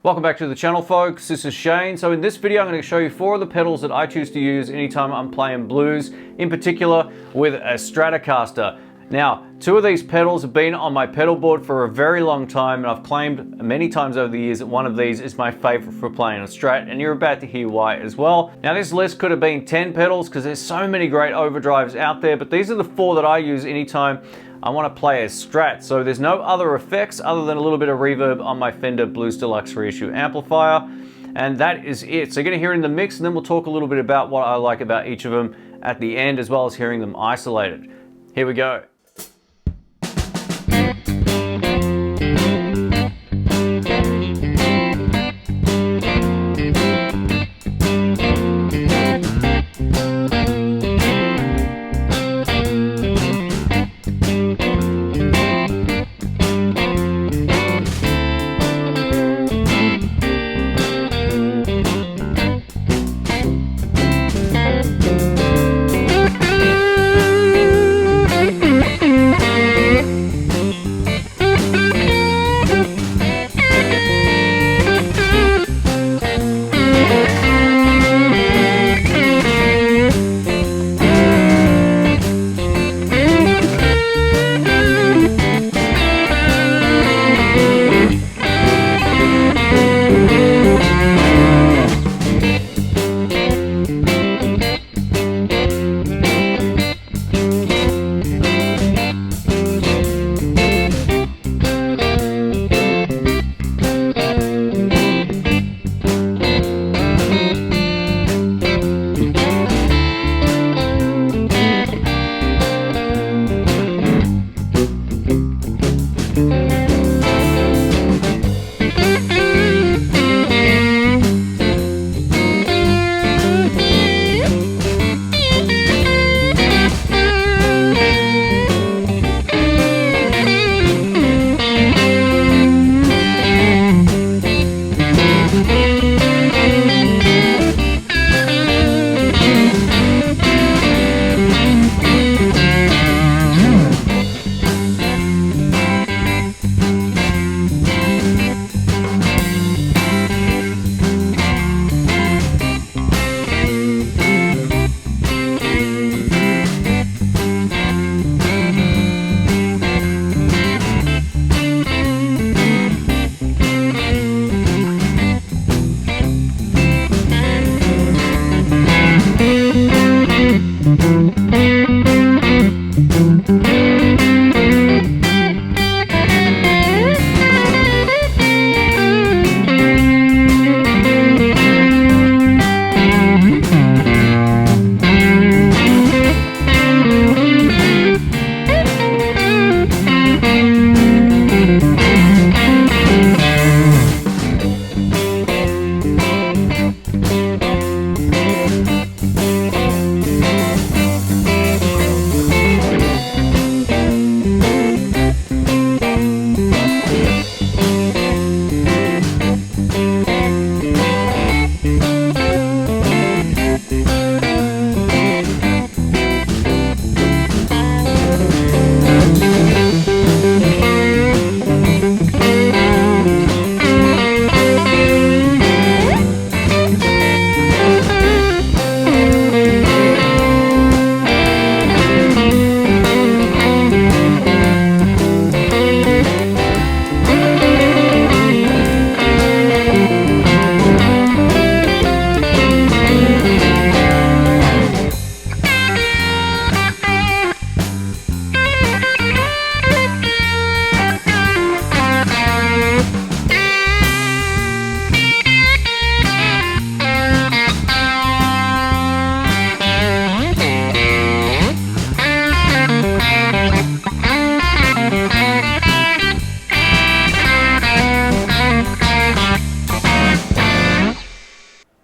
Welcome back to the channel, folks. This is Shane. So in this video, I'm going to show you 4 of the pedals that I choose to use anytime I'm playing blues, in particular with a Stratocaster. Now, 2 of these pedals have been on my pedal board for a very long time, and I've claimed many times over the years that one of these is my favorite for playing a Strat, and you're about to hear why as well. Now, this list could have been 10 pedals because there's so many great overdrives out there, but these are the 4 that I use anytime I want to play a Strat. So there's no other effects other than a little bit of reverb on my Fender Blues Deluxe reissue amplifier, and that is it. So you're going to hear it in the mix, and then we'll talk a little bit about what I like about each of them at the end, as well as hearing them isolated. Here we go.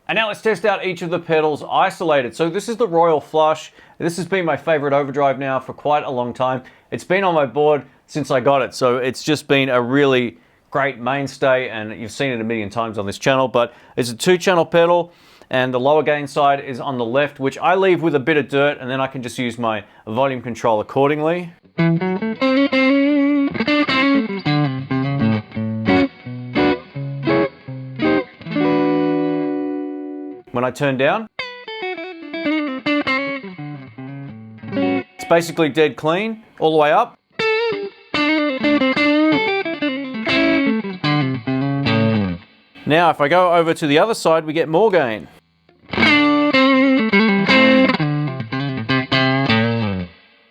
And now let's test out each of the pedals isolated. So this is the Royal Flush. This has been my favorite overdrive now for quite a long time. It's been on my board since I got it, so it's just been a really great mainstay, and you've seen it a million times on this channel. But it's a 2-channel pedal, and the lower gain side is on the left, which I leave with a bit of dirt, and then I can just use my volume control accordingly. When I turn down, it's basically dead clean all the way up. Now if I go over to the other side, we get more gain.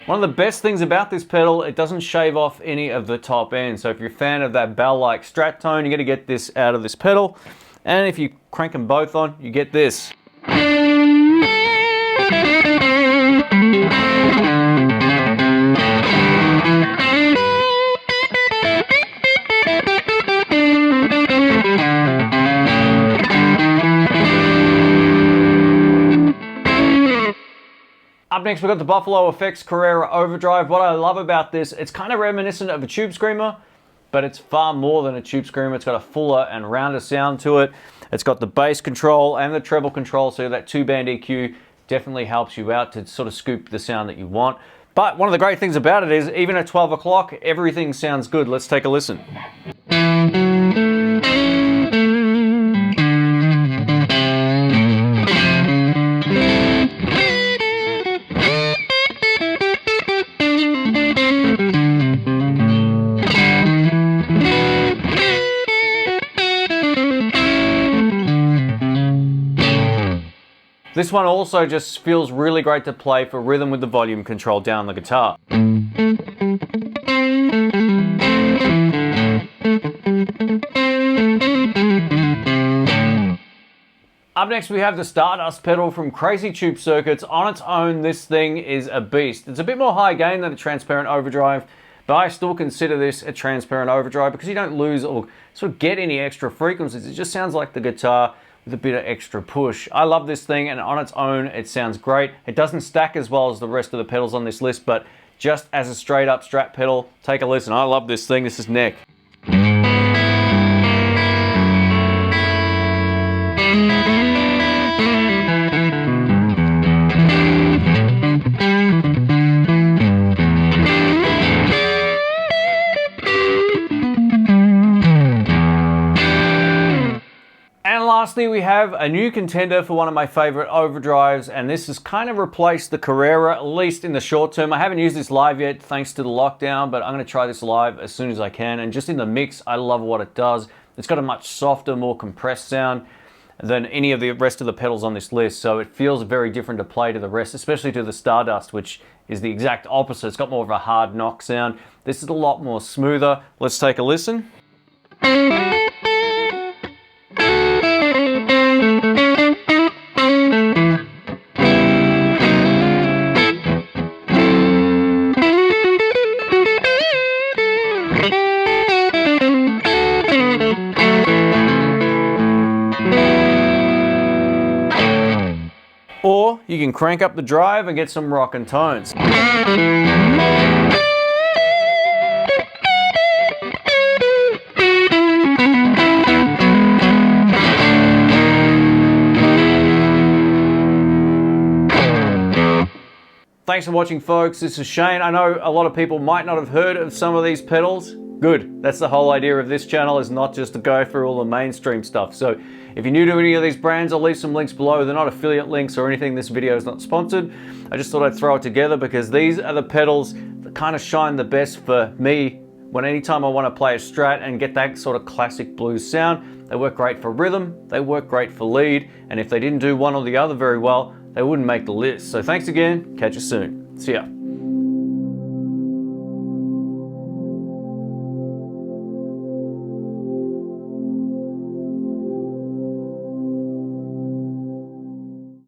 One of the best things about this pedal, it doesn't shave off any of the top end. So if you're a fan of that bell-like strat tone, you're gonna get this out of this pedal. And if you crank them both on, you get this. Up next, we've got the Buffalo Effects Carrerra Overdrive. What I love about this, it's kind of reminiscent of a tube screamer, but it's far more than a tube screamer. It's got a fuller and rounder sound to it. It's got the bass control and the treble control, so that 2-band EQ definitely helps you out to sort of scoop the sound that you want. But one of the great things about it is, even at 12 o'clock, everything sounds good. Let's take a listen. This one also just feels really great to play for rhythm with the volume control down the guitar. Up next we have the Stardust pedal from Crazy Tube Circuits. On its own, this thing is a beast. It's a bit more high gain than a transparent overdrive, but I still consider this a transparent overdrive because you don't lose or sort of get any extra frequencies. It just sounds like the guitar with a bit of extra push. I love this thing, and on its own it sounds great. It doesn't stack as well as the rest of the pedals on this list, but just as a straight up Strat pedal, take a listen. I love this thing. This is neck. Lastly, we have a new contender for one of my favorite overdrives, and this has kind of replaced the Carrerra, at least in the short term. I haven't used this live yet thanks to the lockdown, but I'm going to try this live as soon as I can. And just in the mix, I love what it does. It's got a much softer, more compressed sound than any of the rest of the pedals on this list, so it feels very different to play to the rest, especially to the Stardust, which is the exact opposite. It's got more of a hard knock sound. This is a lot more smoother. Let's take a listen. Or you can crank up the drive and get some rockin' tones. Thanks for watching, folks. This is Shane. I know a lot of people might not have heard of some of these pedals. Good. That's the whole idea of this channel, is not just to go through all the mainstream stuff. So if you're new to any of these brands, I'll leave some links below. They're not affiliate links or anything. This video is not sponsored. I just thought I'd throw it together because these are the pedals that kind of shine the best for me when anytime I want to play a Strat and get that sort of classic blues sound. They work great for rhythm, they work great for lead, and if they didn't do one or the other very well, they wouldn't make the list. So thanks again, catch you soon. See ya.